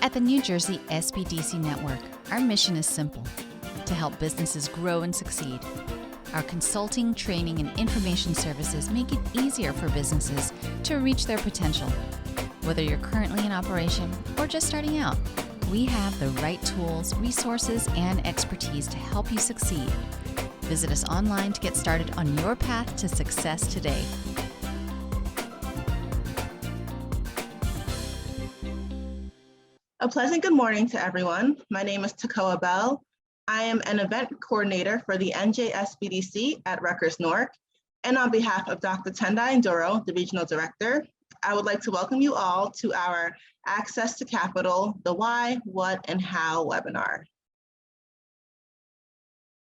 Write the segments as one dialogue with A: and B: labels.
A: At the New Jersey SBDC Network, our mission is simple: to help businesses grow and succeed. Our consulting, training, and information services make it easier for businesses to reach their potential. Whether you're currently in operation or just starting out, we have the right tools, resources, and expertise to help you succeed. Visit us online to get started on your path to success today.
B: A pleasant good morning to everyone. My name is Takoa Bell. I am an event coordinator for the NJSBDC at Rutgers-Newark. And on behalf of Dr. Tendai Ndoro, the regional director, I would like to welcome you all to our Access to Capital, the Why, What, and How webinar.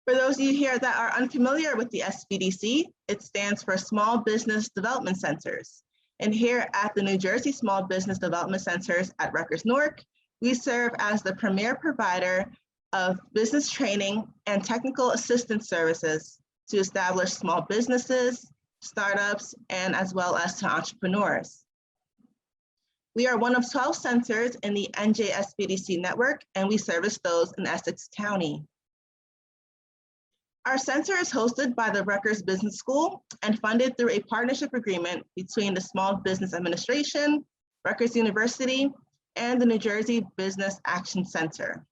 B: For those of you here that are unfamiliar with the SBDC, it stands for Small Business Development Centers. And here at the New Jersey Small Business Development Centers at Rutgers-Newark, we serve as the premier provider of business training and technical assistance services to establish small businesses, startups, and as well as to entrepreneurs. We are one of 12 centers in the NJSBDC network, and we service those in Essex County. Our center is hosted by the Rutgers Business School and funded through a partnership agreement between the Small Business Administration, Rutgers University, and the New Jersey Business Action Center.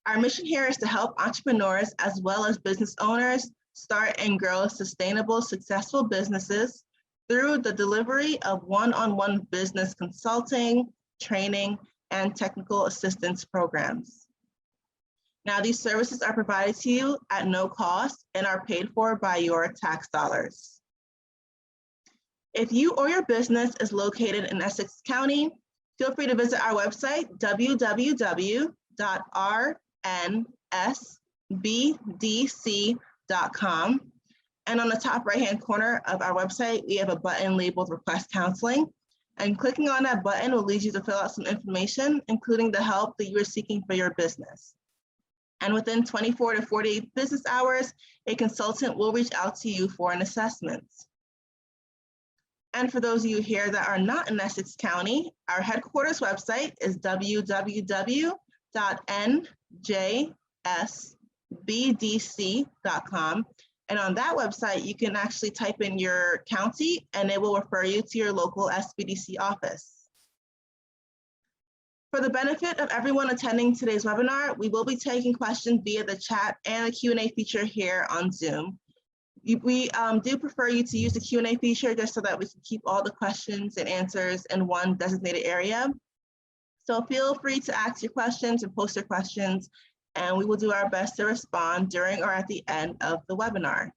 B: Our mission here is to help entrepreneurs as well as business owners start and grow sustainable, successful businesses through the delivery of one-on-one business consulting, training, and technical assistance programs. Now, these services are provided to you at no cost and are paid for by your tax dollars. If you or your business is located in Essex County, feel free to visit our website, www.rnsbdc.com. And on the top right-hand corner of our website, we have a button labeled Request Counseling. And clicking on that button will lead you to fill out some information, including the help that you are seeking for your business. And within 24 to 48 business hours, a consultant will reach out to you for an assessment. And for those of you here that are not in Essex County, our headquarters website is www.njsbdc.com. And on that website, you can actually type in your county and it will refer you to your local SBDC office. For the benefit of everyone attending today's webinar, we will be taking questions via the chat and the Q&A feature here on Zoom. We do prefer you to use the Q&A feature just so that we can keep all the questions and answers in one designated area. So feel free to ask your questions and post your questions, and we will do our best to respond during or at the end of the webinar.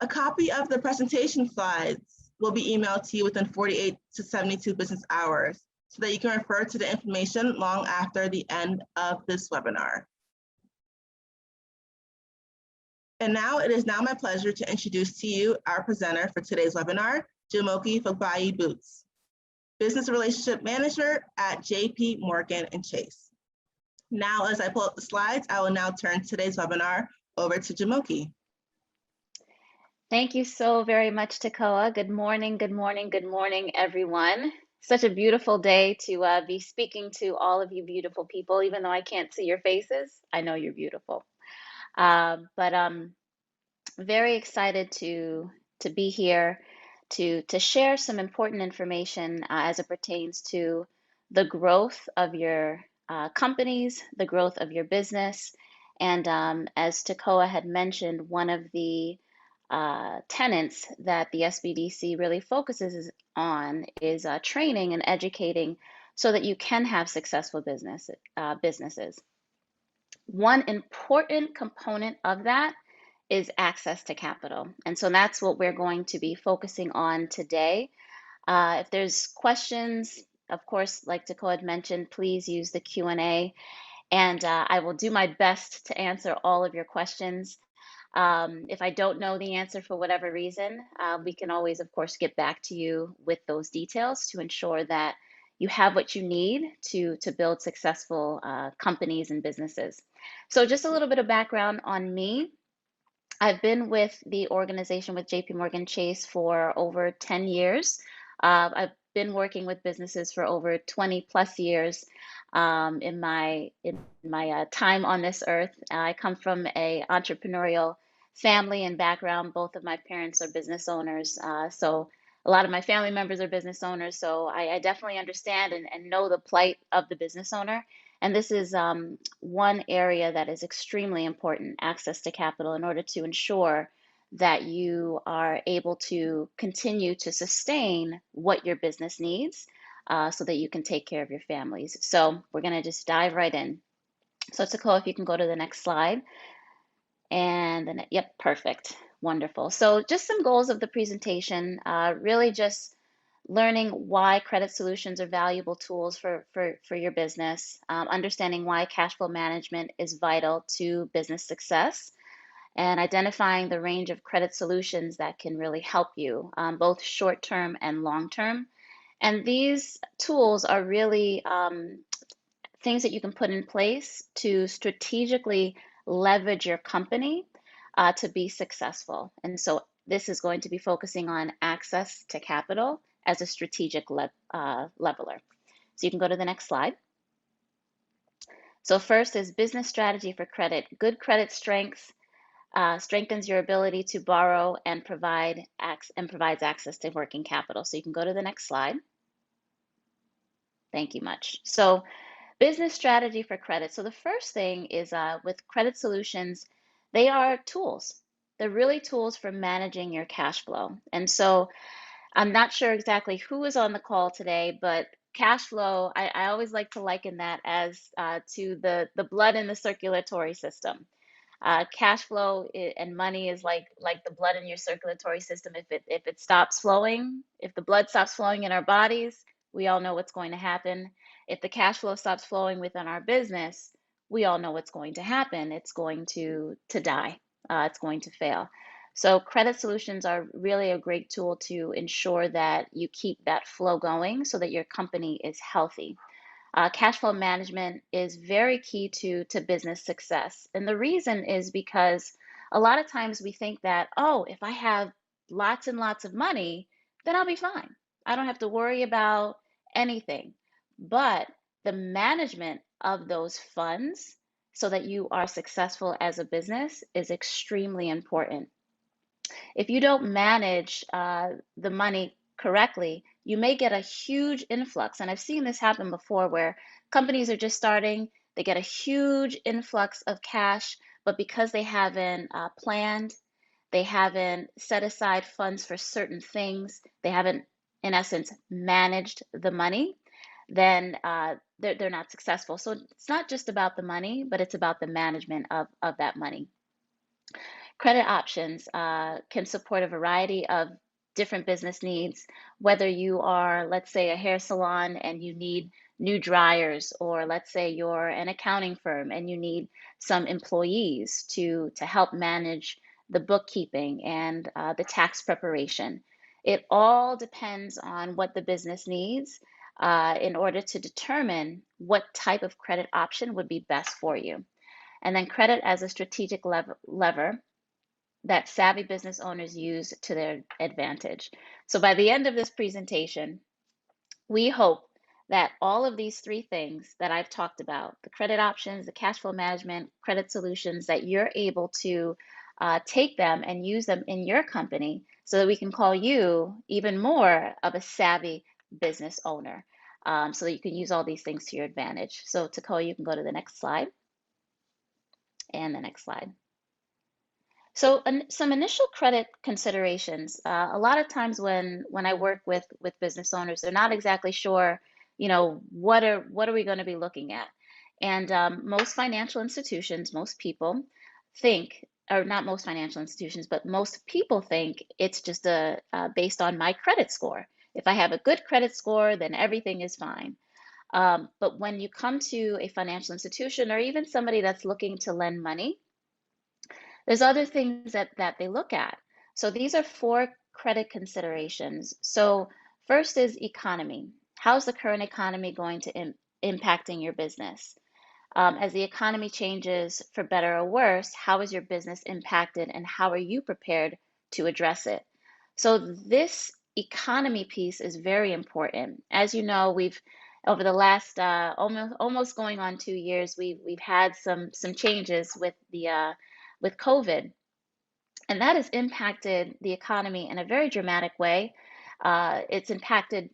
B: A copy of the presentation slides will be emailed to you within 48 to 72 business hours so that you can refer to the information long after the end of this webinar. And now it is my pleasure to introduce to you our presenter for today's webinar, Jumoke Fogbayi Boots, Business Relationship Manager at JP Morgan & Chase. Now, as I pull up the slides, I will now turn today's webinar over to Jumoke.
C: Thank you so very much, Takoa. Good morning, good morning, good morning, everyone. Such a beautiful day to be speaking to all of you beautiful people. Even though I can't see your faces, I know you're beautiful. But very excited to be here to share some important information as it pertains to the growth of your companies, the growth of your business. And as Takoa had mentioned, one of the tenets that the SBDC really focuses on is training and educating so that you can have successful businesses. One important component of that is access to capital. And so that's what we're going to be focusing on today. If there's questions, of course, like Takoa had mentioned, please use the Q&A, and I will do my best to answer all of your questions. If I don't know the answer for whatever reason, we can always, of course, get back to you with those details to ensure that you have what you need to build successful companies and businesses. So just a little bit of background on me. I've been with the organization with JP Morgan Chase for over 10 years. I've been working with businesses for over 20 plus years in my time on this earth. I come from a entrepreneurial family and background. Both of my parents are business owners, so a lot of my family members are business owners. So I definitely understand and know the plight of the business owner. And this is one area that is extremely important: access to capital, in order to ensure that you are able to continue to sustain what your business needs, so that you can take care of your families. So we're going to just dive right in. So Takoa, if you can go to the next slide. And then, yep, perfect. Wonderful. So just some goals of the presentation, really just learning why credit solutions are valuable tools for your business, understanding why cash flow management is vital to business success, and identifying the range of credit solutions that can really help you, both short term and long term. And these tools are really things that you can put in place to strategically leverage your company to be successful. And so this is going to be focusing on access to capital as a strategic leveler. So you can go to the next slide. So first is business strategy for credit. Good credit strength strengthens your ability to borrow and provides access to working capital. So you can go to the next slide. Thank you much. So business strategy for credit. So the first thing is with credit solutions, they are tools. They're really tools for managing your cash flow. And so I'm not sure exactly who is on the call today, but cash flow, I always like to liken that as to the blood in the circulatory system. Cash flow and money is like the blood in your circulatory system. If it stops flowing, if the blood stops flowing in our bodies, we all know what's going to happen. If the cash flow stops flowing within our business, we all know what's going to happen. It's going to die. It's going to fail. So credit solutions are really a great tool to ensure that you keep that flow going so that your company is healthy. Cash flow management is very key to business success. And the reason is because a lot of times we think that, oh, if I have lots and lots of money, then I'll be fine. I don't have to worry about anything. But the management of those funds so that you are successful as a business is extremely important. If you don't manage the money correctly, you may get a huge influx. And I've seen this happen before where companies are just starting, they get a huge influx of cash, but because they haven't planned, they haven't set aside funds for certain things, they haven't, in essence, managed the money, then they're not successful. So it's not just about the money, but it's about the management of that money. Credit options can support a variety of different business needs, whether you are, let's say, a hair salon and you need new dryers, or let's say you're an accounting firm and you need some employees to help manage the bookkeeping and the tax preparation. It all depends on what the business needs in order to determine what type of credit option would be best for you. And then credit as a strategic lever that savvy business owners use to their advantage. So by the end of this presentation, we hope that all of these three things that I've talked about, the credit options, the cash flow management, credit solutions, that you're able to take them and use them in your company so that we can call you even more of a savvy business owner, so that you can use all these things to your advantage. So Takoa, you can go to the next slide and the next slide. So some initial credit considerations. A lot of times when I work with business owners, they're not exactly sure, what are we going to be looking at? And most financial institutions, most people think, or not most financial institutions, but most people think it's just based on my credit score. If I have a good credit score, then everything is fine. But when you come to a financial institution or even somebody that's looking to lend money, there's other things that they look at. So these are 4 credit considerations. So first is economy. How's the current economy going to impacting your business? As the economy changes for better or worse, how is your business impacted and how are you prepared to address it? So this economy piece is very important. As you know, we've over the last almost going on 2 years, we've had some changes with the with COVID, and that has impacted the economy in a very dramatic way. It's impacted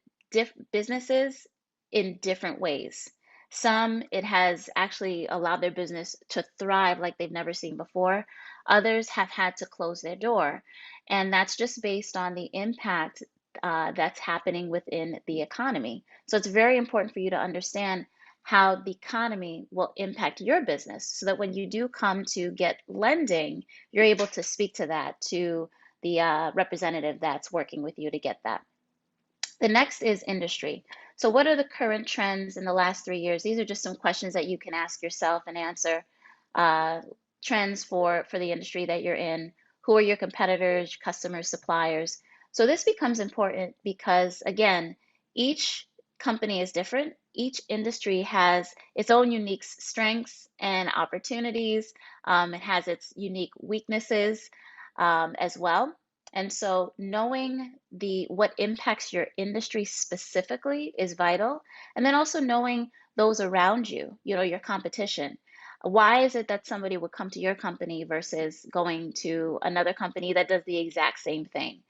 C: businesses in different ways. Some, it has actually allowed their business to thrive like they've never seen before. Others have had to close their door. And that's just based on the impact that's happening within the economy. So it's very important for you to understand how the economy will impact your business so that when you do come to get lending, you're able to speak to that to the representative that's working with you to get that. The next is industry. So, what are the current trends in the last 3 years? These are just some questions that you can ask yourself and answer. Uh, Trends for the industry that you're in. Who are your competitors, customers, suppliers? So, this becomes important because, again, each company is different. Each industry has its own unique strengths and opportunities. It has its unique weaknesses as well. And so knowing the what impacts your industry specifically is vital. And then also knowing those around you, your competition. Why is it that somebody would come to your company versus going to another company that does the exact same thing?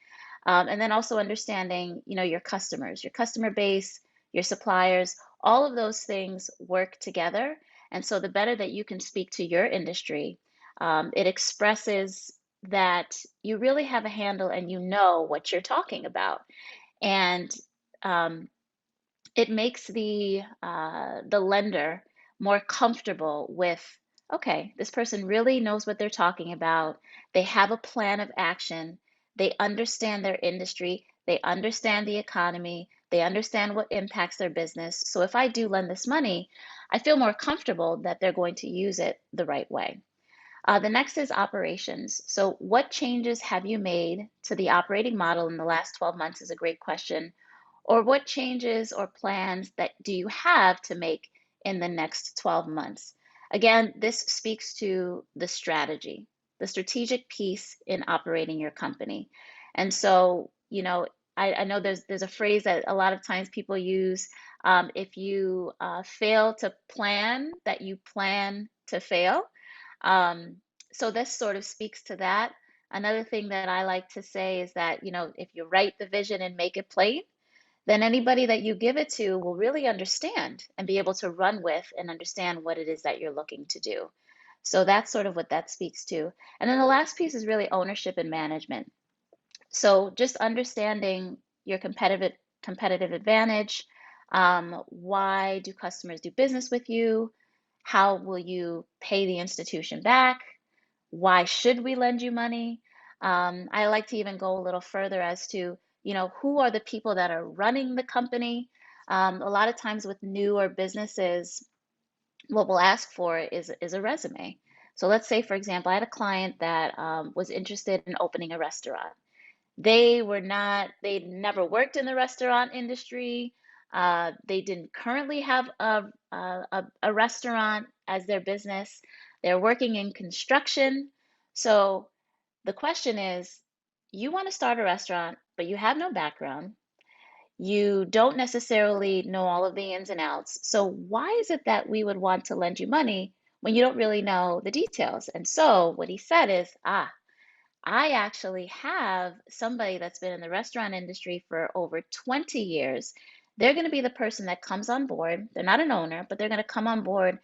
C: And then also understanding, your customers, your customer base, your suppliers, all of those things work together. And so the better that you can speak to your industry, it expresses that you really have a handle and you know what you're talking about. And um, it makes the lender more comfortable with, okay, this person really knows what they're talking about. They have a plan of action. They understand their industry. They understand the economy. They understand what impacts their business. So if I do lend this money, I feel more comfortable that they're going to use it the right way. The next is operations. So, what changes have you made to the operating model in the last 12 months is a great question. Or what changes or plans that do you have to make in the next 12 months? Again, this speaks to the strategy, the strategic piece in operating your company. And so, I know there's a phrase that a lot of times people use. If you fail to plan, that you plan to fail. Um, so this sort of speaks to that. Another thing that I like to say is that, if you write the vision and make it plain, then anybody that you give it to will really understand and be able to run with and understand what it is that you're looking to do. So that's sort of what that speaks to. And then the last piece is really ownership and management. So just understanding your competitive advantage. Why do customers do business with you? How will you pay the institution back? Why should we lend you money? I like to even go a little further as to, who are the people that are running the company? A lot of times with newer businesses, what we'll ask for is a resume. So let's say, for example, I had a client that was interested in opening a restaurant. They'd never worked in the restaurant industry. They didn't currently have a restaurant as their business. They're working in construction. So the question is, you want to start a restaurant, but you have no background. You don't necessarily know all of the ins and outs. So why is it that we would want to lend you money when you don't really know the details? And so what he said is, I actually have somebody that's been in the restaurant industry for over 20 years. They're going to be the person that comes on board. They're not an owner, but they're going to come on board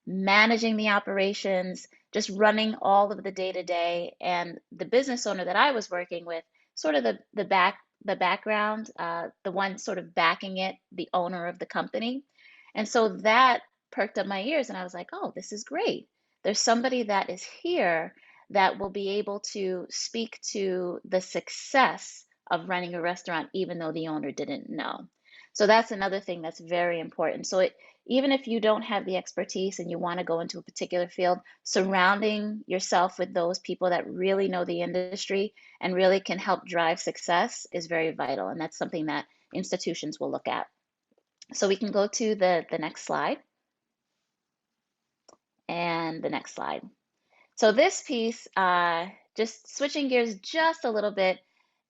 C: managing the operations, just running all of the day to day. And the business owner that I was working with, sort of the background, the one sort of backing it, the owner of the company. And so that perked up my ears, and I was like, oh, this is great. There's somebody that is here that will be able to speak to the success of running a restaurant, even though the owner didn't know. So that's another thing that's very important. So even if you don't have the expertise and you want to go into a particular field, surrounding yourself with those people that really know the industry and really can help drive success is very vital. And that's something that institutions will look at. So we can go to the next slide and the next slide. So this piece, just switching gears just a little bit,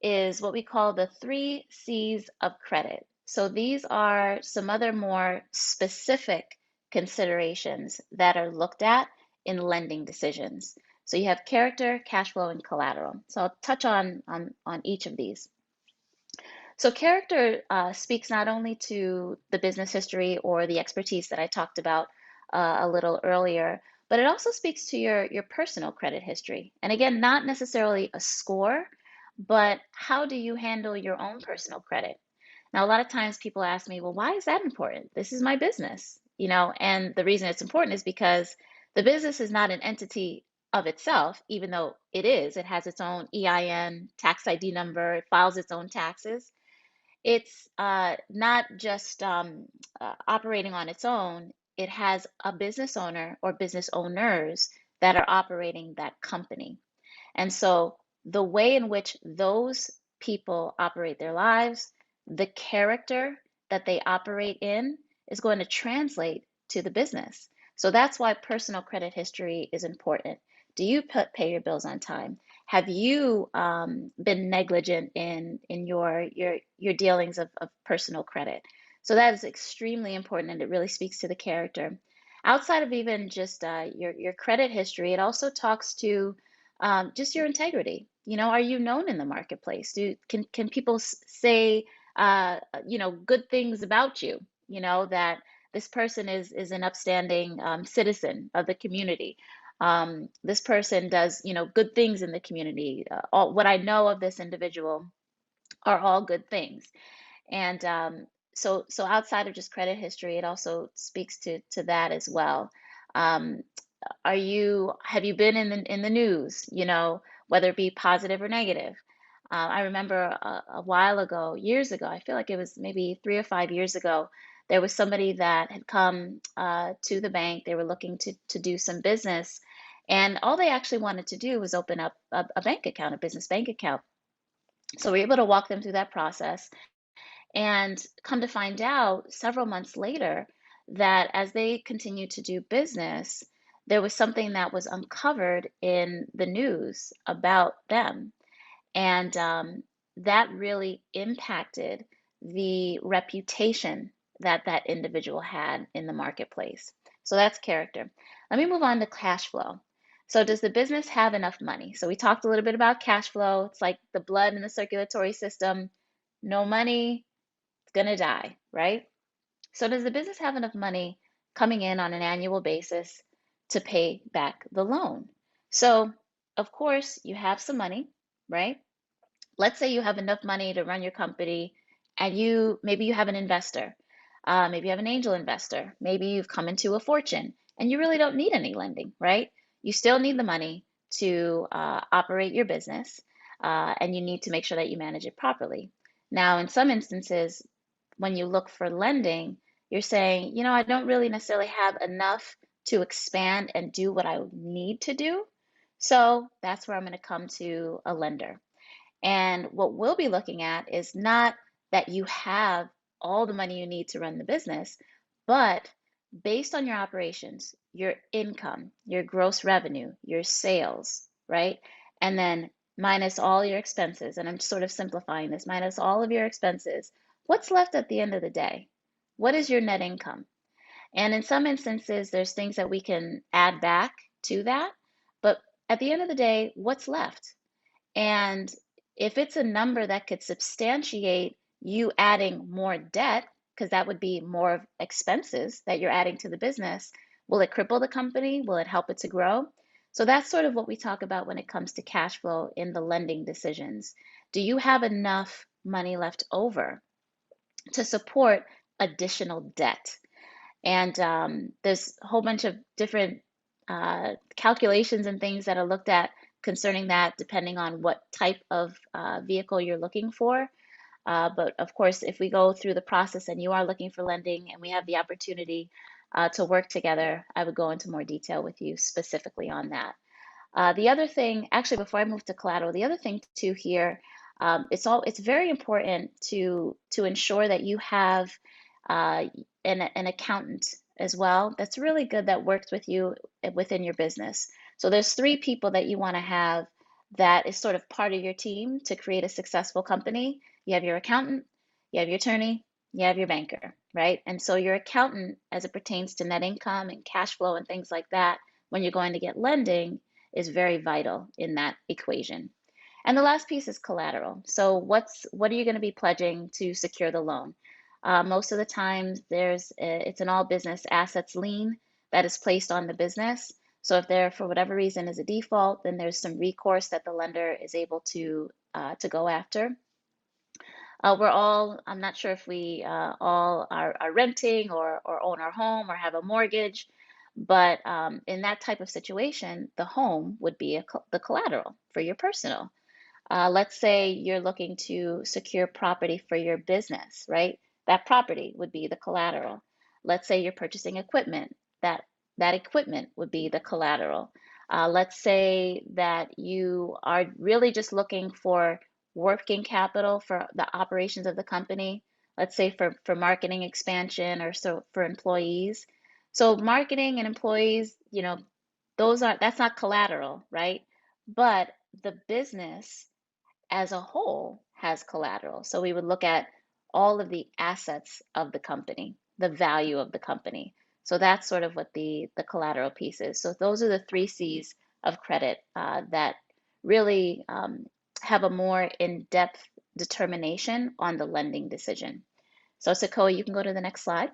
C: is what we call the 3 C's of credit. So these are some other more specific considerations that are looked at in lending decisions. So you have character, cash flow, and collateral. So I'll touch on each of these. So character speaks not only to the business history or the expertise that I talked about a little earlier, but it also speaks to your personal credit history. And again, not necessarily a score, but how do you handle your own personal credit? Now, a lot of times people ask me, well, why is that important? This is my business, and the reason it's important is because the business is not an entity of itself, even though it is. It has its own EIN, tax ID number, it files its own taxes. It's not just operating on its own. It has a business owner or business owners that are operating that company. And so the way in which those people operate their lives, the character that they operate in is going to translate to the business. So that's why personal credit history is important. Do you pay your bills on time? Have you been negligent in your dealings of personal credit? So that is extremely important, and it really speaks to the character. Outside of even just your credit history, it also talks to just your integrity. Are you known in the marketplace? Can people say good things about you? That this person is an upstanding citizen of the community. This person does good things in the community. All what I know of this individual are all good things. And so outside of just credit history, it also speaks to that as well. Um, have you been in the news, whether it be positive or negative? I remember a while ago, years ago, I feel like it was maybe 3 or 5 years ago, there was somebody that had come to the bank. They were looking to do some business, and all they actually wanted to do was open up a bank account, a business bank account. So we were able to walk them through that process, and come to find out several months later that as they continued to do business, there was something that was uncovered in the news about them. And that really impacted the reputation that that individual had in the marketplace. So that's character. Let me move on to cash flow. So does the business have enough money? So we talked a little bit about cash flow. It's like the blood in the circulatory system. No money, it's going to die, right? So does the business have enough money coming in on an annual basis to pay back the loan? So, of course, you have some money, right? Let's say you have enough money to run your company, and maybe you have an investor, maybe you have an angel investor, maybe you've come into a fortune, and you really don't need any lending, right? You still need the money to operate your business, and you need to make sure that you manage it properly. Now, in some instances, when you look for lending, you're saying, I don't really necessarily have enough to expand and do what I need to do. So that's where I'm going to come to a lender. And what we'll be looking at is not that you have all the money you need to run the business, but based on your operations, your income, your gross revenue, your sales, right? And then minus all your expenses, and I'm sort of simplifying this, minus all of your expenses, what's left at the end of the day? What is your net income? And in some instances, there's things that we can add back to that, but at the end of the day, what's left? And if it's a number that could substantiate you adding more debt, because that would be more expenses that you're adding to the business, will it cripple the company? Will it help it to grow? So that's sort of what we talk about when it comes to cash flow in the lending decisions. Do you have enough money left over to support additional debt? And there's a whole bunch of different calculations and things that are looked at concerning that, depending on what type of vehicle you're looking for. But of course, if we go through the process and you are looking for lending and we have the opportunity to work together, I would go into more detail with you specifically on that. The other thing, actually, before I move to collateral, the other thing too here, it's very important to ensure that you have an accountant as well that's really good, that works with you within your business. So there's 3 people that you want to have that is sort of part of your team to create a successful company. You have your accountant, you have your attorney, you have your banker, right? And so your accountant, as it pertains to net income and cash flow and things like that, when you're going to get lending, is very vital in that equation. And the last piece is collateral. So what are you going to be pledging to secure the loan? Most of the time, it's an all business assets lien that is placed on the business. So if there, for whatever reason, is a default, then there's some recourse that the lender is able to go after. I'm not sure if we all are renting or own our home or have a mortgage, but in that type of situation, the home would be the collateral for your personal. Let's say you're looking to secure property for your business, right? That property would be the collateral. Let's say you're purchasing equipment. That equipment would be the collateral. Let's say that you are really just looking for working capital for the operations of the company. Let's say for marketing expansion or so for employees. So marketing and employees, that's not collateral, right? But the business as a whole has collateral. So we would look at all of the assets of the company, the value of the company. So that's sort of what the collateral piece is. So those are the three C's of credit that really have a more in-depth determination on the lending decision. So Sequoia, you can go to the next slide.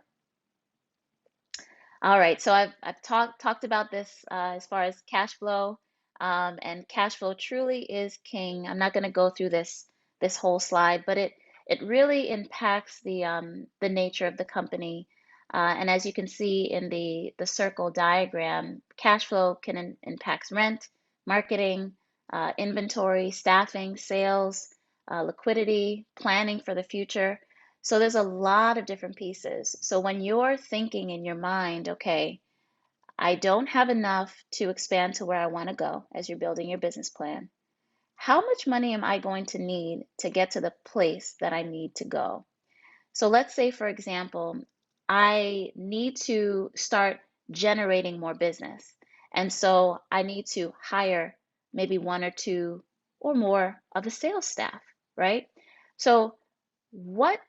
C: All right, so I've talked about this as far as cash flow, and cash flow truly is king. I'm not going to go through this whole slide, but it really impacts the nature of the company. And as you can see in the circle diagram, cash flow can impact rent, marketing, inventory, staffing, sales, liquidity, planning for the future. So there's a lot of different pieces. So when you're thinking in your mind, okay, I don't have enough to expand to where I want to go as you're building your business plan, how much money am I going to need to get to the place that I need to go? So let's say, for example, I need to start generating more business. And so I need to hire maybe one or two or more of the sales staff, right? So what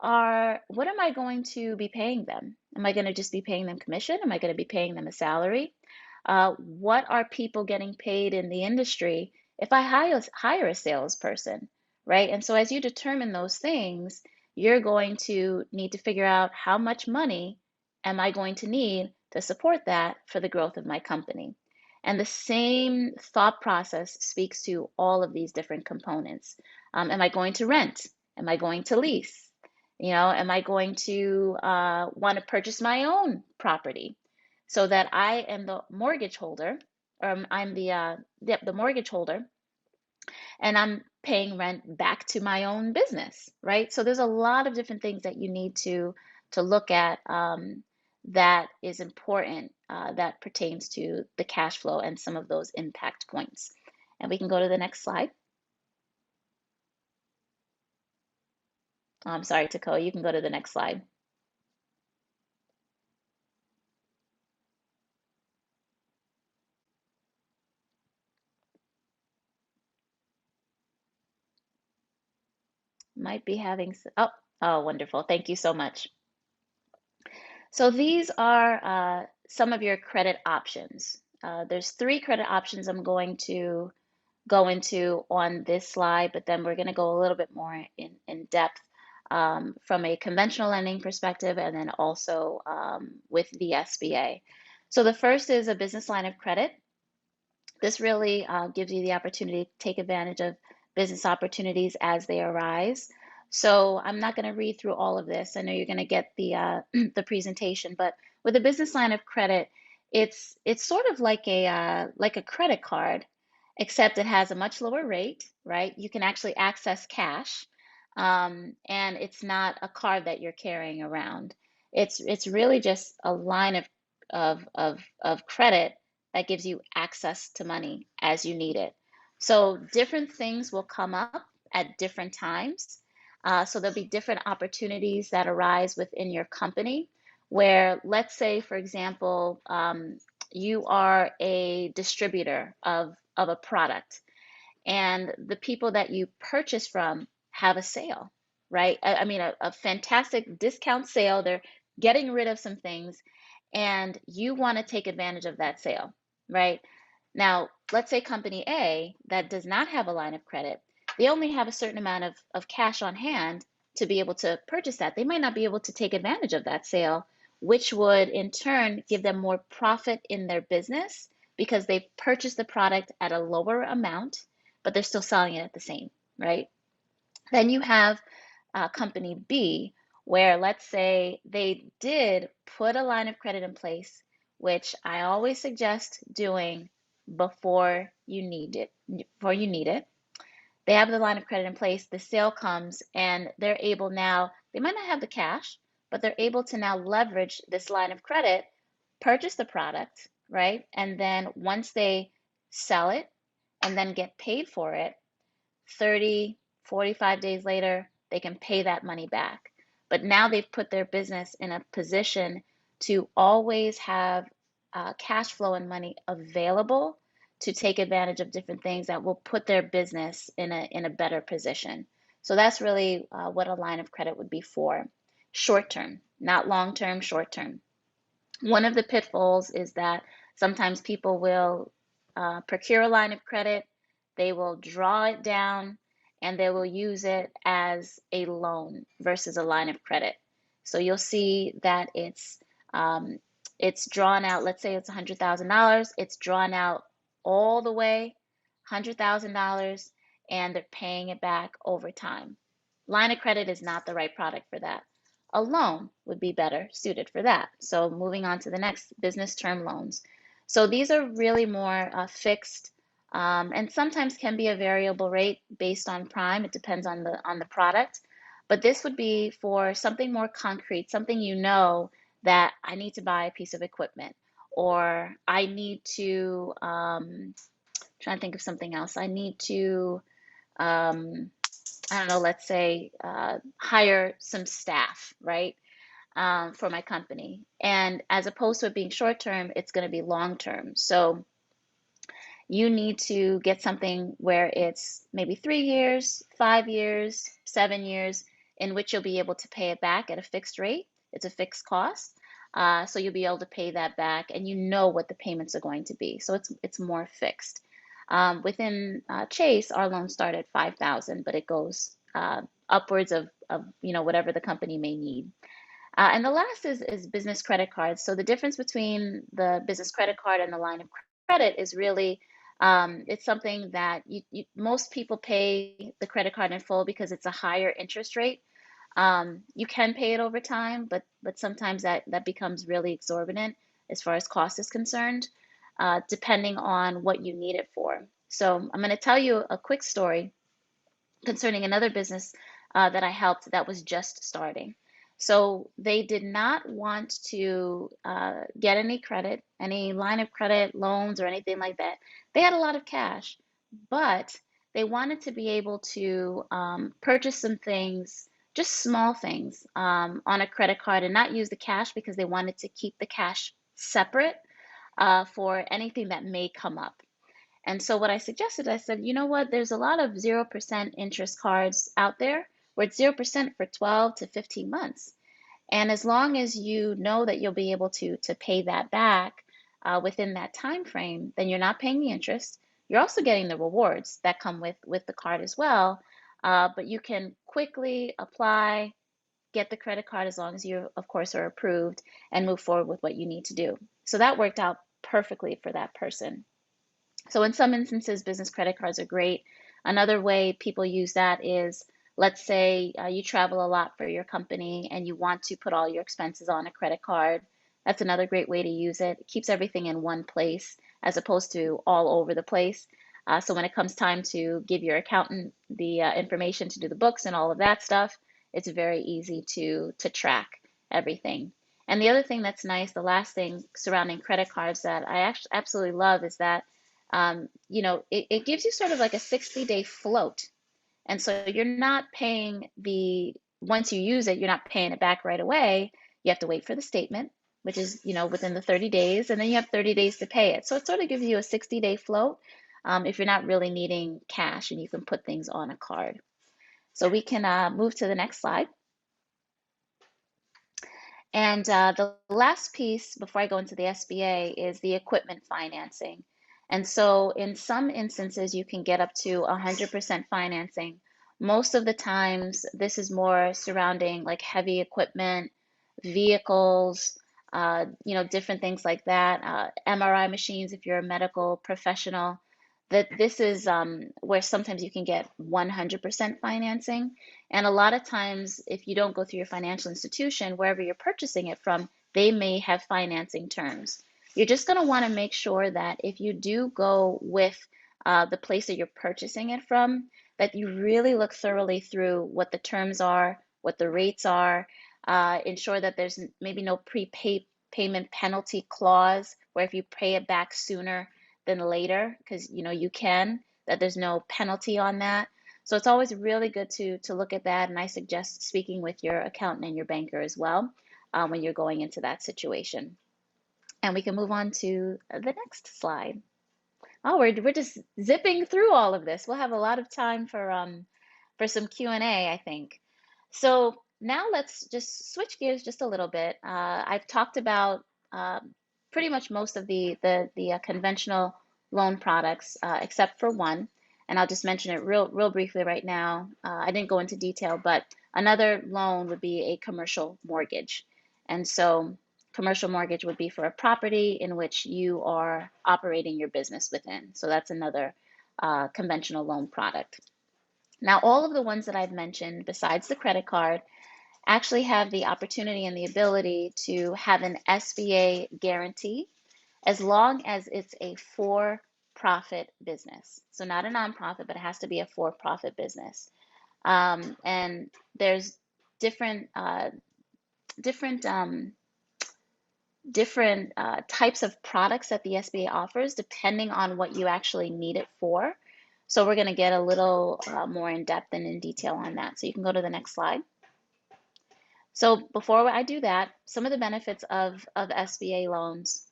C: what am I going to be paying them? Am I going to just be paying them commission? Am I going to be paying them a salary? What are people getting paid in the industry if I hire a salesperson, right? And so as you determine those things, you're going to need to figure out how much money am I going to need to support that for the growth of my company. And the same thought process speaks to all of these different components. Am I going to rent? Am I going to lease? Am I going to want to purchase my own property so that I am the mortgage holder, or I'm the mortgage holder, and I'm paying rent back to my own business, right? So there's a lot of different things that you need to look at that is important that pertains to the cash flow and some of those impact points. And we can go to the next slide. I'm sorry, Takao, you can go to the next slide. Might be having, oh, wonderful. Thank you so much. So these are some of your credit options. There's 3 credit options I'm going to go into on this slide, but then we're going to go a little bit more in depth from a conventional lending perspective and then also with the SBA. So the first is a business line of credit. This really gives you the opportunity to take advantage of business opportunities as they arise. So I'm not going to read through all of this. I know you're going to get the the presentation, but with a business line of credit, it's sort of like a credit card, except it has a much lower rate, right? You can actually access cash, and it's not a card that you're carrying around. It's really just a line of credit that gives you access to money as you need it. So different things will come up at different times. So there'll be different opportunities that arise within your company where, let's say, for example, you are a distributor of a product and the people that you purchase from have a sale, right? I mean, a fantastic discount sale. They're getting rid of some things, and you want to take advantage of that sale, right? Now, let's say company A that does not have a line of credit, they only have a certain amount of cash on hand to be able to purchase that. They might not be able to take advantage of that sale, which would in turn give them more profit in their business because they've purchased the product at a lower amount, but they're still selling it at the same, right? Then you have company B, where let's say they did put a line of credit in place, which I always suggest doing before you need it. Before you need it, they have the line of credit in place. The sale comes, and they're able now. They might not have the cash, but they're able to now leverage this line of credit, purchase the product, right? And then once they sell it and then get paid for it, 30, 45 days later, they can pay that money back. But now they've put their business in a position to always have cash flow and money available to take advantage of different things that will put their business in a better position. So that's really what a line of credit would be for. Short term, not long term, short term. One of the pitfalls is that sometimes people will procure a line of credit, they will draw it down, and they will use it as a loan versus a line of credit. So you'll see that it's drawn out. Let's say it's $100,000. It's drawn out all the way, $100,000, and they're paying it back over time. Line of credit is not the right product for that. A loan would be better suited for that. So moving on to the next, business term loans. So these are really more fixed, and sometimes can be a variable rate based on prime. It depends on the product. But this would be for something more concrete, something you know that I need to buy a piece of equipment, or I need to trying to think of something else. I need to I don't know, let's say hire some staff, right, for my company. And as opposed to it being short term, it's going to be long term. So you need to get something where it's maybe 3 years, 5 years, 7 years, in which you'll be able to pay it back at a fixed rate. It's a fixed cost. So you'll be able to pay that back, and you know what the payments are going to be. So it's more fixed. Within Chase, our loans start at 5,000, but it goes upwards of whatever the company may need. And the last is business credit cards. So the difference between the business credit card and the line of credit is really it's something that most people pay the credit card in full because it's a higher interest rate. You can pay it over time, but sometimes that becomes really exorbitant as far as cost is concerned, depending on what you need it for. So I'm going to tell you a quick story concerning another business that I helped that was just starting. So they did not want to get any credit, any line of credit, loans, or anything like that. They had a lot of cash, but they wanted to be able to purchase some things, just small things, on a credit card and not use the cash because they wanted to keep the cash separate for anything that may come up. And so what I suggested, I said, you know what, there's a lot of 0% interest cards out there where it's 0% for 12 to 15 months. And as long as you know that you'll be able to pay that back within that time frame, then you're not paying the interest. You're also getting the rewards that come with the card as well. But you can quickly apply, get the credit card as long as you, of course, are approved, and move forward with what you need to do. So that worked out perfectly for that person. So in some instances, business credit cards are great. Another way people use that is, let's say you travel a lot for your company and you want to put all your expenses on a credit card. That's another great way to use it. It keeps everything in one place as opposed to all over the place. So when it comes time to give your accountant the information to do the books and all of that stuff, it's very easy to track everything. And the other thing that's nice, the last thing surrounding credit cards that I actually absolutely love is that it gives you sort of like a 60-day float. And so you're not paying once you use it, you're not paying it back right away. You have to wait for the statement, which is, within the 30 days, and then you have 30 days to pay it. So it sort of gives you a 60-day float. if you're not really needing cash and you can put things on a card. So we can move to the next slide. And the last piece before I go into the SBA is the equipment financing. And so in some instances, you can get up to 100% financing. Most of the times, this is more surrounding like heavy equipment, vehicles, different things like that, MRI machines if you're a medical professional. That this is where sometimes you can get 100% financing. And a lot of times, if you don't go through your financial institution, wherever you're purchasing it from, they may have financing terms. You're just going to want to make sure that if you do go with the place that you're purchasing it from, that you really look thoroughly through what the terms are, what the rates are, ensure that there's maybe no prepayment penalty clause where if you pay it back sooner than later, because you can, that there's no penalty on that. So it's always really good to look at that, and I suggest speaking with your accountant and your banker as well when you're going into that situation. And we can move on to the next slide. Oh, we're just zipping through all of this. We'll have a lot of time for some Q&A, I think. So now let's just switch gears just a little bit. I've talked about pretty much most of the conventional loan products, except for one, and I'll just mention it real briefly right now. I didn't go into detail, but another loan would be a commercial mortgage. And so commercial mortgage would be for a property in which you are operating your business within. So that's another conventional loan product. Now, all of the ones that I've mentioned, besides the credit card, actually have the opportunity and the ability to have an SBA guarantee as long as it's a for-profit business. So not a nonprofit, but it has to be a for-profit business. And there's different types of products that the SBA offers depending on what you actually need it for. So we're going to get a little more in depth and in detail on that. So you can go to the next slide. So before I do that, some of the benefits of SBA loans.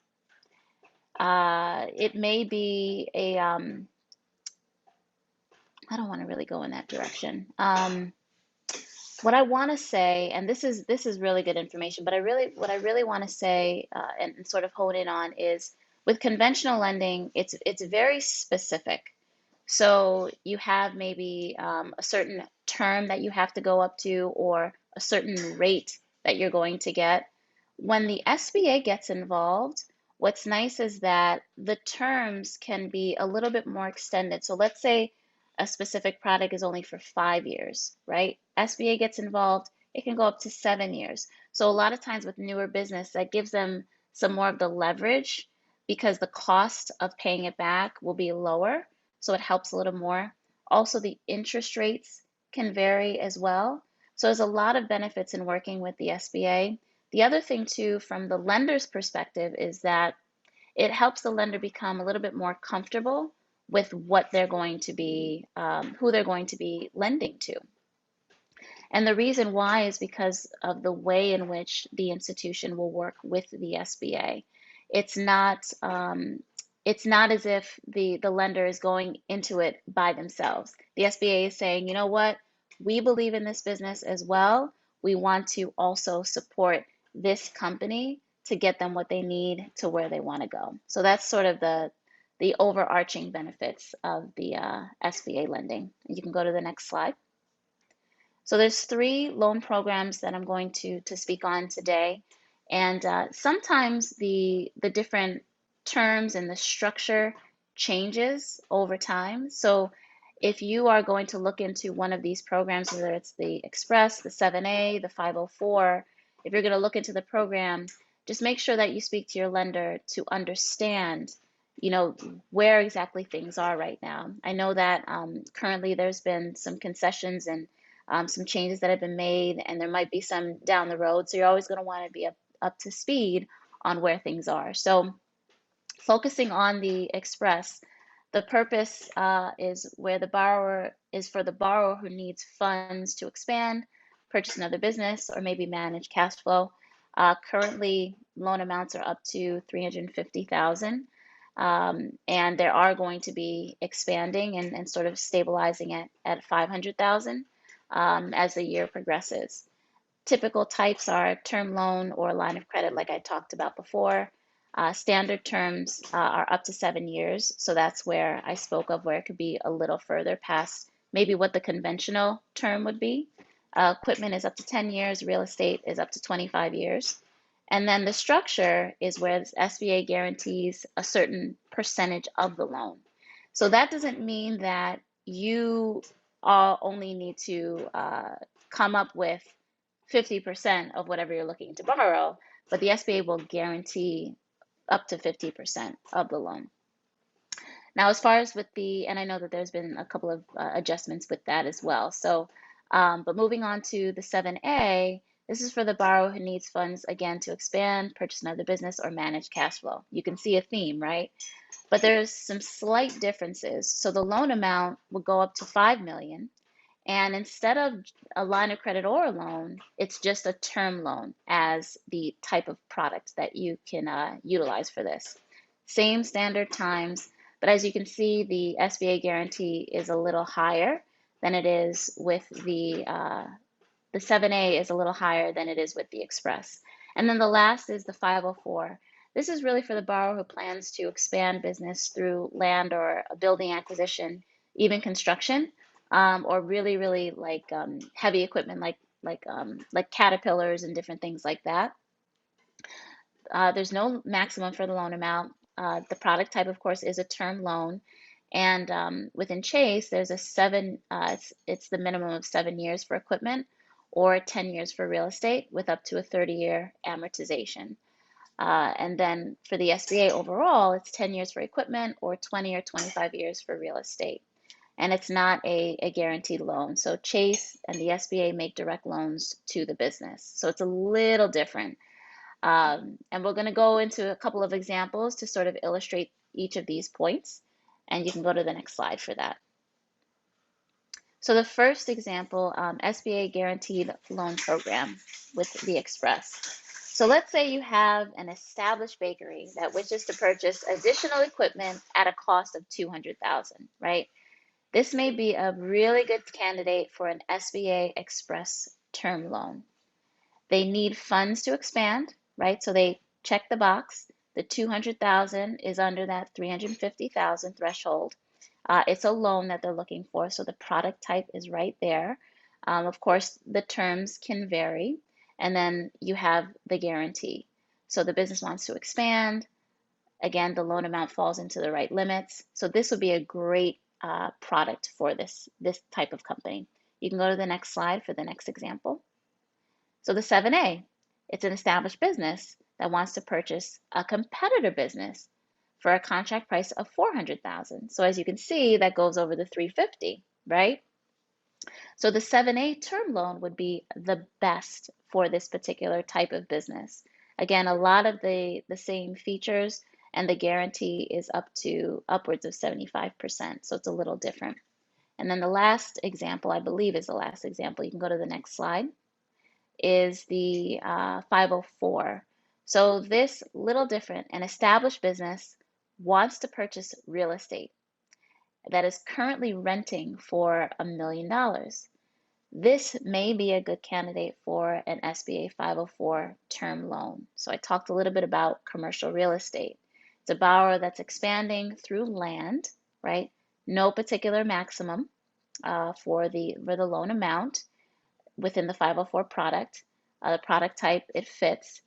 C: It may be a, I don't want to really go in that direction. What I want to say, and this is really good information, but what I really want to say and sort of hone in on is with conventional lending, it's very specific. So you have maybe a certain term that you have to go up to or a certain rate that you're going to get. When the SBA gets involved, what's nice is that the terms can be a little bit more extended. So let's say a specific product is only for 5 years, right? SBA gets involved, it can go up to 7 years. So a lot of times with newer business, that gives them some more of the leverage because the cost of paying it back will be lower. So it helps a little more. Also, the interest rates can vary as well. So there's a lot of benefits in working with the SBA. The other thing too, from the lender's perspective, is that it helps the lender become a little bit more comfortable with what they're going to be, who they're going to be lending to. And the reason why is because of the way in which the institution will work with the SBA. It's not as if the lender is going into it by themselves. The SBA is saying, you know what, we believe in this business as well. We want to also support this company to get them what they need to where they want to go. So that's sort of the overarching benefits of the SBA lending. You can go to the next slide. So there's 3 loan programs that I'm going to speak on today. And sometimes the different terms and the structure changes over time. So if you are going to look into one of these programs, whether it's the Express, the 7A, the 504, if you're going to look into the program, just make sure that you speak to your lender to understand, where exactly things are right now. I know that currently there's been some concessions and some changes that have been made, and there might be some down the road. So you're always going to want to be up to speed on where things are. So focusing on the Express, the purpose is for the borrower who needs funds to expand, purchase another business, or maybe manage cash flow. Currently, loan amounts are up to $350,000. And there are going to be expanding and sort of stabilizing at 500,000 as the year progresses. Typical types are term loan or line of credit, like I talked about before. Standard terms are up to 7 years. So that's where I spoke of where it could be a little further past maybe what the conventional term would be. Equipment is up to 10 years, real estate is up to 25 years. And then the structure is where the SBA guarantees a certain percentage of the loan. So that doesn't mean that you all only need to come up with 50% of whatever you're looking to borrow, but the SBA will guarantee up to 50% of the loan. Now, as far as with and I know that there's been a couple of adjustments with that as well. So, but moving on to the 7A, this is for the borrower who needs funds, again, to expand, purchase another business, or manage cash flow. You can see a theme, right? But there's some slight differences. So the loan amount will go up to $5 million. And instead of a line of credit or a loan, it's just a term loan as the type of product that you can utilize for this. Same standard times, but as you can see, the SBA guarantee is a little higher than it is with the 7A is a little higher than it is with the Express. And then the last is the 504. This is really for the borrower who plans to expand business through land or a building acquisition, even construction, or really like heavy equipment like caterpillars and different things like that. There's no maximum for the loan amount. The product type, of course, is a term loan. And within Chase, there's it's the minimum of 7 years for equipment or 10 years for real estate with up to a 30-year amortization. And then for the SBA overall, it's 10 years for equipment or 20 or 25 years for real estate. And it's not a guaranteed loan. So Chase and the SBA make direct loans to the business. So it's a little different. And we're going to go into a couple of examples to sort of illustrate each of these points. And you can go to the next slide for that. So the first example, SBA guaranteed loan program with the Express. So let's say you have an established bakery that wishes to purchase additional equipment at a cost of $200,000, right? This may be a really good candidate for an SBA Express term loan. They need funds to expand, right? So they check the box. The $200,000 is under that $350,000 threshold. It's a loan that they're looking for, so the product type is right there. Of course, the terms can vary, and then you have the guarantee. So the business wants to expand. Again, the loan amount falls into the right limits. So this would be a great product for this type of company. You can go to the next slide for the next example. So the 7A, it's an established business that wants to purchase a competitor business for a contract price of $400,000. So as you can see, that goes over the $350,000, right? So the 7A term loan would be the best for this particular type of business. Again, a lot of the same features, and the guarantee is up to upwards of 75%. So it's a little different. And then the last example, I believe is the last example, you can go to the next slide, is the 504. So this little different, an established business wants to purchase real estate that is currently renting for $1 million. This may be a good candidate for an SBA 504 term loan. So I talked a little bit about commercial real estate. It's a borrower that's expanding through land, right? No particular maximum for the loan amount within the 504 product. The product type, it fits.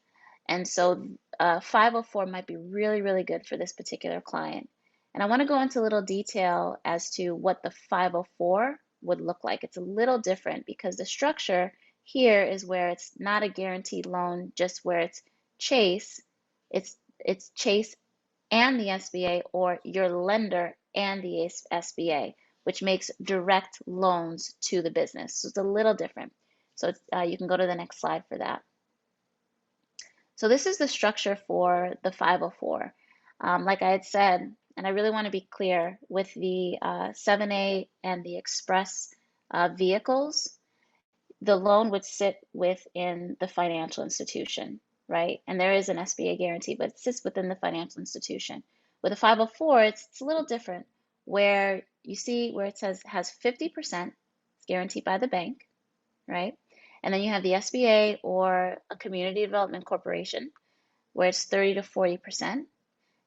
C: And so 504 might be really, really good for this particular client. And I want to go into a little detail as to what the 504 would look like. It's a little different because the structure here is where it's not a guaranteed loan, just where it's Chase. It's Chase and the SBA, or your lender and the SBA, which makes direct loans to the business. So it's a little different. So you can go to the next slide for that. So this is the structure for the 504. Like I had said, and I really want to be clear, with the 7A and the Express vehicles, the loan would sit within the financial institution, right? And there is an SBA guarantee, but it sits within the financial institution. With a 504, it's a little different, where you see where it says has 50%, it's guaranteed by the bank, right? And then you have the SBA or a community development corporation, where it's 30 to 40%.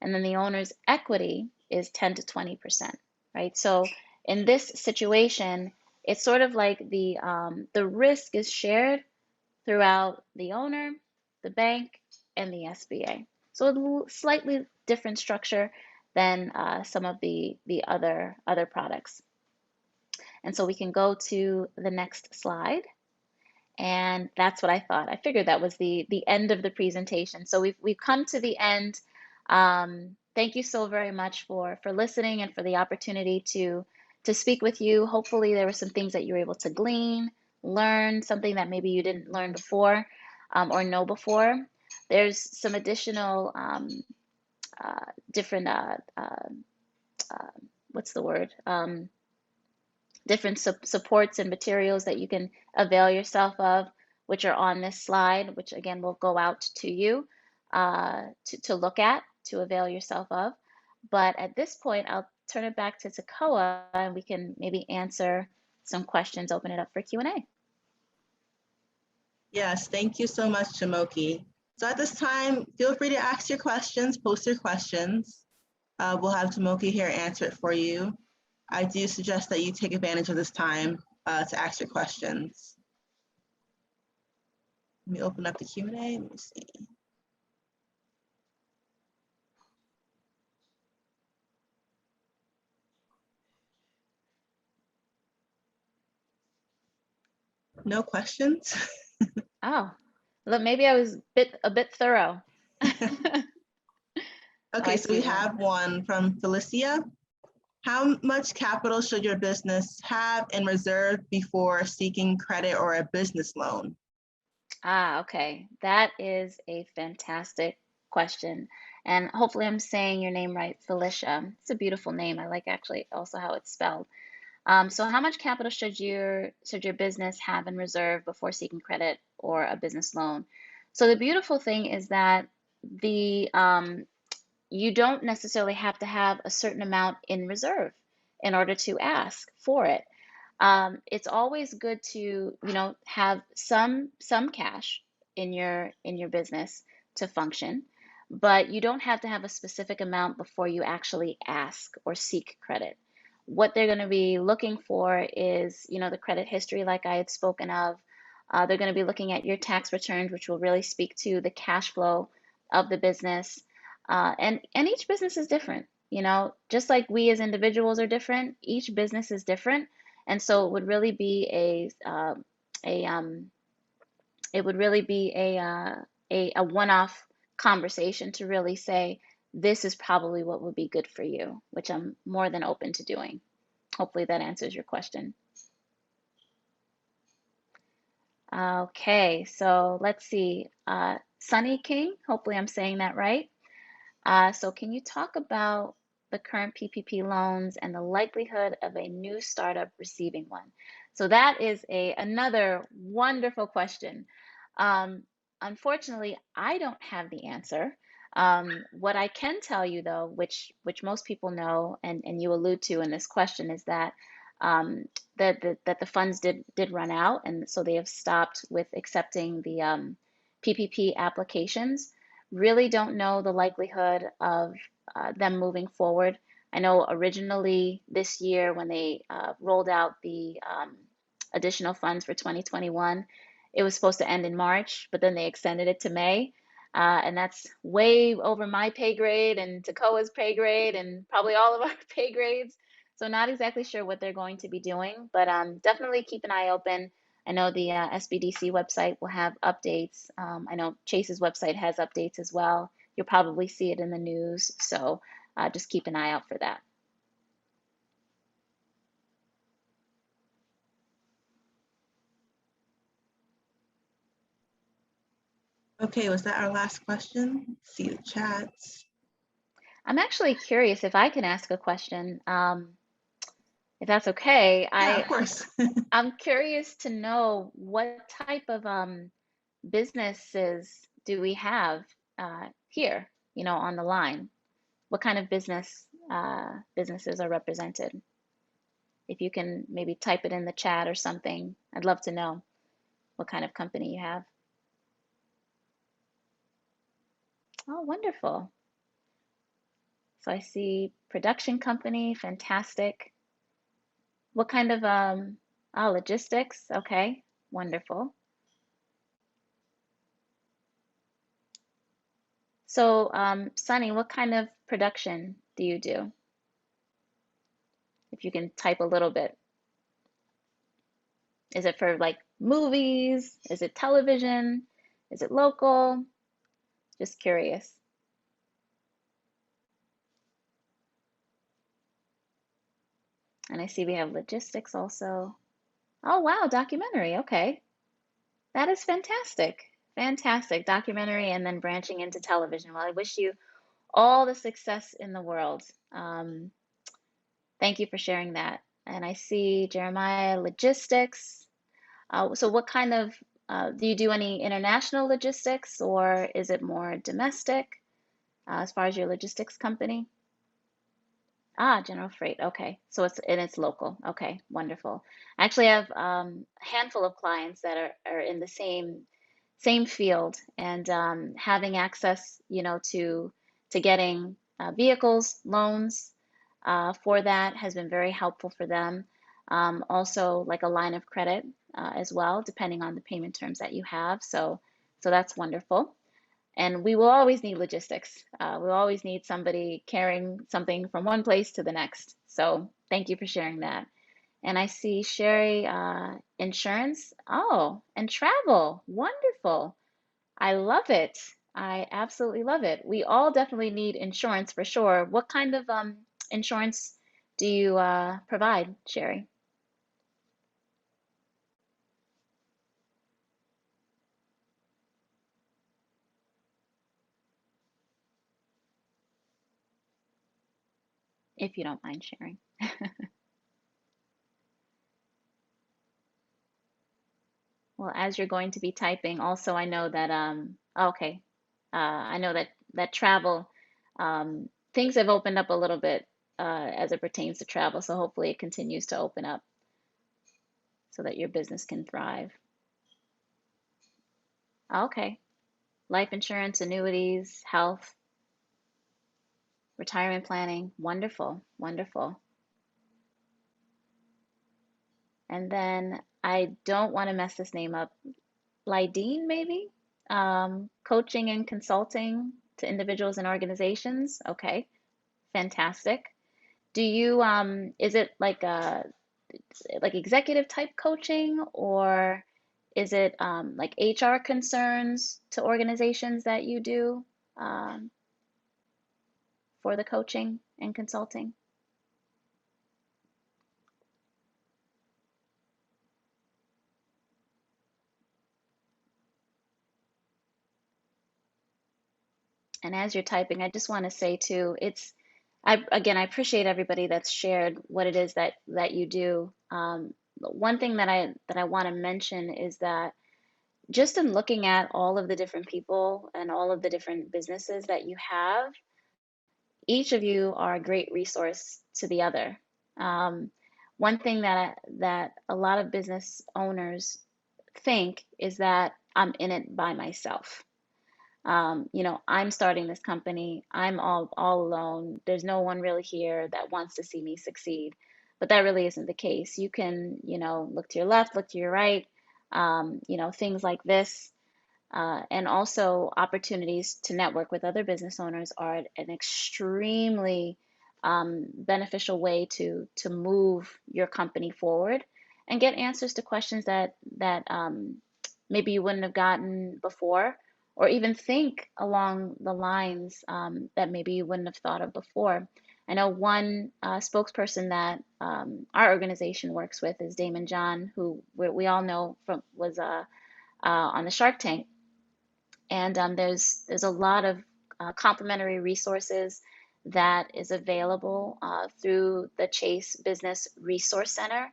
C: And then the owner's equity is 10 to 20%, right? So in this situation, it's sort of like the risk is shared throughout the owner, the bank, and the SBA. So a slightly different structure than some of the other products. And so we can go to the next slide. And that's what I thought. I figured that was the end of the presentation. So we've come to the end. Thank you so very much for listening and for the opportunity to speak with you. Hopefully there were some things that you were able to glean, learn, something that maybe you didn't learn before or know before. There's some additional different what's the word? Different supports and materials that you can avail yourself of, which are on this slide, which again will go out to you to look at, to avail yourself of. But at this point, I'll turn it back to Takoa, and we can maybe answer some questions, open it up for Q&A.
B: Yes, thank you so much, Jamoki. So at this time, feel free to ask your questions, post your questions. We'll have Jamoki here answer it for you. I do suggest that you take advantage of this time to ask your questions. Let me open up the Q&A. Let me see. No questions?
C: Oh, look, maybe I was a bit thorough.
B: Okay, so we have one from Felicia. How much capital should your business have in reserve before seeking credit or a business loan?
C: Okay. That is a fantastic question. And hopefully I'm saying your name right, Felicia. It's a beautiful name. I like actually also how it's spelled. So how much capital should your business have in reserve before seeking credit or a business loan? So the beautiful thing is that the you don't necessarily have to have a certain amount in reserve in order to ask for it. It's always good to, have some cash in your business to function, but you don't have to have a specific amount before you actually ask or seek credit. What they're going to be looking for is, the credit history, like I had spoken of. They're going to be looking at your tax returns, which will really speak to the cash flow of the business. And each business is different, just like we as individuals are different, each business is different. And so it would really be a one-off conversation to really say, this is probably what would be good for you, which I'm more than open to doing. Hopefully that answers your question. Okay, so let's see. Sunny King, hopefully I'm saying that right. So can you talk about the current PPP loans and the likelihood of a new startup receiving one? So that is another wonderful question. Unfortunately, I don't have the answer. What I can tell you though, which most people know, and you allude to in this question, is that that the funds did run out, and so they have stopped with accepting the PPP applications. Really don't know the likelihood of them moving forward. I know originally this year when they rolled out the additional funds for 2021, it was supposed to end in March, but then they extended it to May. And that's way over my pay grade and Takoa's pay grade and probably all of our pay grades. So not exactly sure what they're going to be doing, but definitely keep an eye open. I know the SBDC website will have updates. I know Chase's website has updates as well. You'll probably see it in the news. So just keep an eye out for that.
B: Okay, was that our last question? Let's see the chats.
C: I'm actually curious if I can ask a question. If that's okay,
B: Yeah, of course.
C: I'm curious to know what type of businesses do we have here, on the line? What kind of businesses are represented? If you can maybe type it in the chat or something, I'd love to know what kind of company you have. Oh, wonderful. So I see production company, fantastic. What kind of logistics? Okay, wonderful. So Sunny, what kind of production do you do? If you can type a little bit. Is it for like movies? Is it television? Is it local? Just curious. And I see we have logistics also. Oh, wow, documentary. Okay. That is fantastic. Fantastic. Documentary and then branching into television. Well, I wish you all the success in the world. Thank you for sharing that. And I see Jeremiah logistics. So what kind of, do you do any international logistics or is it more domestic as far as your logistics company? Ah, general freight. Okay. So it's local. Okay, wonderful. I actually have a handful of clients that are in the same field and having access, to getting vehicles, loans for that has been very helpful for them. Also, like a line of credit as well, depending on the payment terms that you have. So that's wonderful. And we will always need logistics. We'll always need somebody carrying something from one place to the next. So thank you for sharing that. And I see Sherry, insurance. Oh, and travel. Wonderful. I love it. I absolutely love it. We all definitely need insurance for sure. What kind of insurance do you provide, Sherry? If you don't mind sharing. Well, as you're going to be typing, also I know that okay, I know that travel things have opened up a little bit as it pertains to travel, so hopefully it continues to open up so that your business can thrive. Okay, life insurance, annuities, health, retirement planning, wonderful, wonderful. And then I don't want to mess this name up. Lydine, maybe? Coaching and consulting to individuals and organizations. Okay, fantastic. Do you is it like executive type coaching or is it like HR concerns to organizations that you do um, for the coaching and consulting? And as you're typing, I just want to say too, I appreciate everybody that's shared what it is that you do. One thing that I want to mention is that just in looking at all of the different people and all of the different businesses that you have, each of you are a great resource to the other. Um, One thing that a lot of business owners think is that I'm in it by myself. I'm starting this company. I'm all alone. There's no one really here that wants to see me succeed. But that really isn't the case. You can, look to your left, look to your right, things like this. And also opportunities to network with other business owners are an extremely beneficial way to move your company forward and get answers to questions that maybe you wouldn't have gotten before, or even think along the lines that maybe you wouldn't have thought of before. I know one spokesperson that our organization works with is Damon John, who we all know from was on the Shark Tank, and there's a lot of complimentary resources that is available through the Chase Business Resource Center.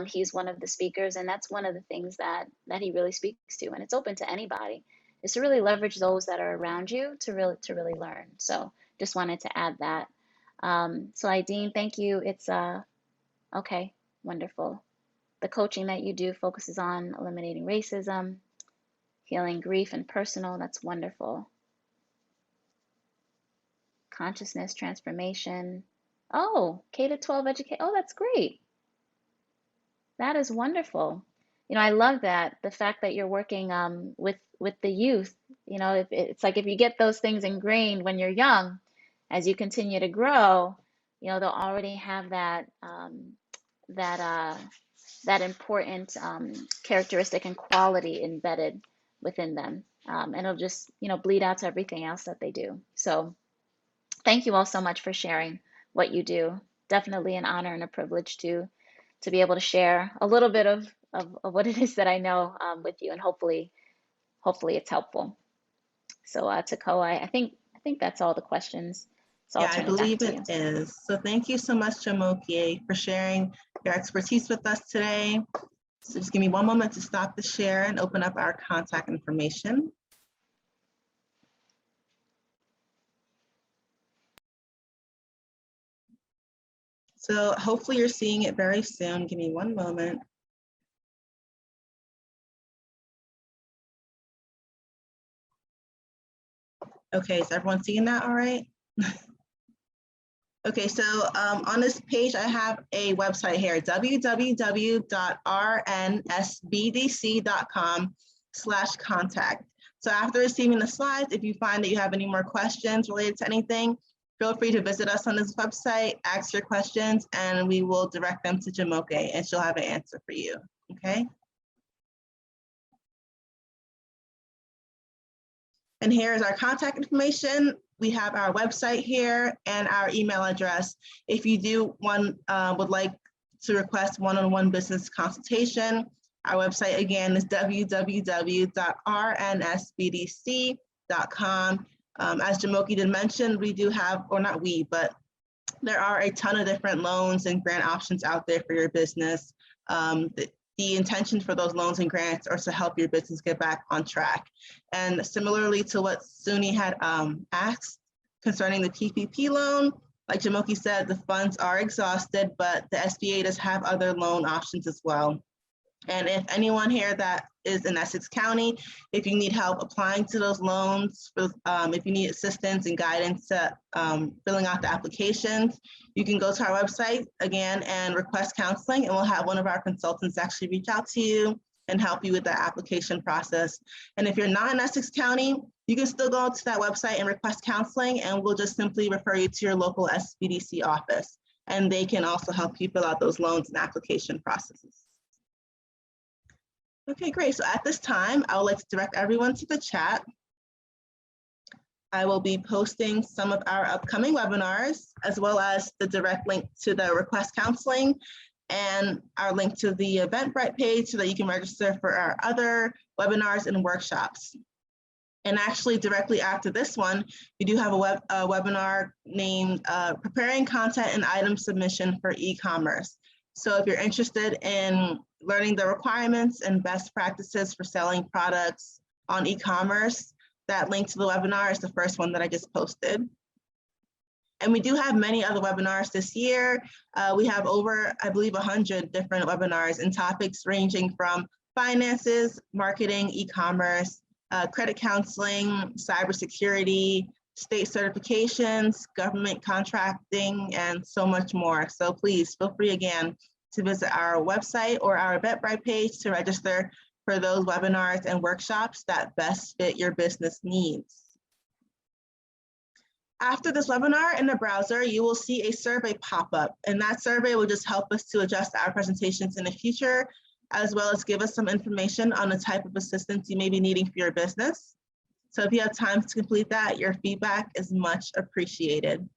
C: He's one of the speakers, and that's one of the things that he really speaks to, and it's open to anybody, is to really leverage those that are around you to really learn. So just wanted to add that. So Ideen, thank you. It's okay, wonderful. The coaching that you do focuses on eliminating racism, healing grief and personal. That's wonderful. Consciousness transformation. Oh, K to 12 education. Oh, that's great. That is wonderful. I love that, the fact that you're working with the youth. It's like if you get those things ingrained when you're young, as you continue to grow, they'll already have that that important characteristic and quality embedded within them, and it'll just bleed out to everything else that they do. So thank you all so much for sharing what you do. Definitely an honor and a privilege to be able to share a little bit of what it is that I know with you, and hopefully it's helpful. So Takoa, I think that's all the questions. So I'll
B: Yeah, I
C: turn it back
B: believe
C: to
B: it
C: you.
B: is. So thank you so much, Jamokie, for sharing your expertise with us today. So just give me one moment to stop the share and open up our contact information. So hopefully you're seeing it very soon. Give me one moment. Okay, is everyone seeing that all right? Okay, so on this page, I have a website here, www.rnsbdc.com/contact. So after receiving the slides, if you find that you have any more questions related to anything, feel free to visit us on this website, ask your questions, and we will direct them to Jamokie, and she'll have an answer for you, okay? And here is our contact information. We have our website here and our email address. If you would like to request one-on-one business consultation, our website again is www.rnsbdc.com. As Jamokie did mention, we do have, or not we, but there are a ton of different loans and grant options out there for your business. The intention for those loans and grants are to help your business get back on track. And similarly to what Suni had asked concerning the PPP loan, like Jamokie said, the funds are exhausted, but the SBA does have other loan options as well. And if anyone here that is in Essex County, if you need help applying to those loans, if you need assistance and guidance to filling out the applications, you can go to our website again and request counseling, and we'll have one of our consultants actually reach out to you and help you with the application process. And if you're not in Essex County, you can still go to that website and request counseling, and we'll just simply refer you to your local SBDC office, and they can also help you fill out those loans and application processes. Okay, great. So at this time, I would like to direct everyone to the chat. I will be posting some of our upcoming webinars, as well as the direct link to the request counseling and our link to the Eventbrite page so that you can register for our other webinars and workshops. And actually directly after this one, we do have a webinar named Preparing Content and Item Submission for E-commerce. So if you're interested in learning the requirements and best practices for selling products on e-commerce, that link to the webinar is the first one that I just posted. And we do have many other webinars this year. We have over, I believe, 100 different webinars and topics ranging from finances, marketing, e-commerce, credit counseling, cybersecurity, state certifications, government contracting, and so much more. So please feel free again to visit our website or our Eventbrite page to register for those webinars and workshops that best fit your business needs. After this webinar in the browser, you will see a survey pop up, and that survey will just help us to adjust our presentations in the future, as well as give us some information on the type of assistance you may be needing for your business. So if you have time to complete that, your feedback is much appreciated.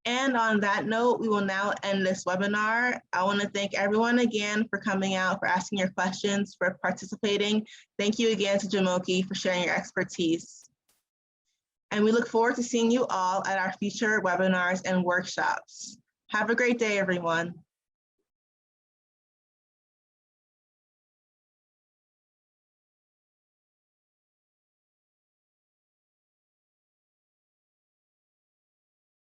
B: And on that note, we will now end this webinar. I want to thank everyone again for coming out, for asking your questions, for participating. Thank you again to Jamokie for sharing your expertise. And we look forward to seeing you all at our future webinars and workshops. Have a great day, everyone.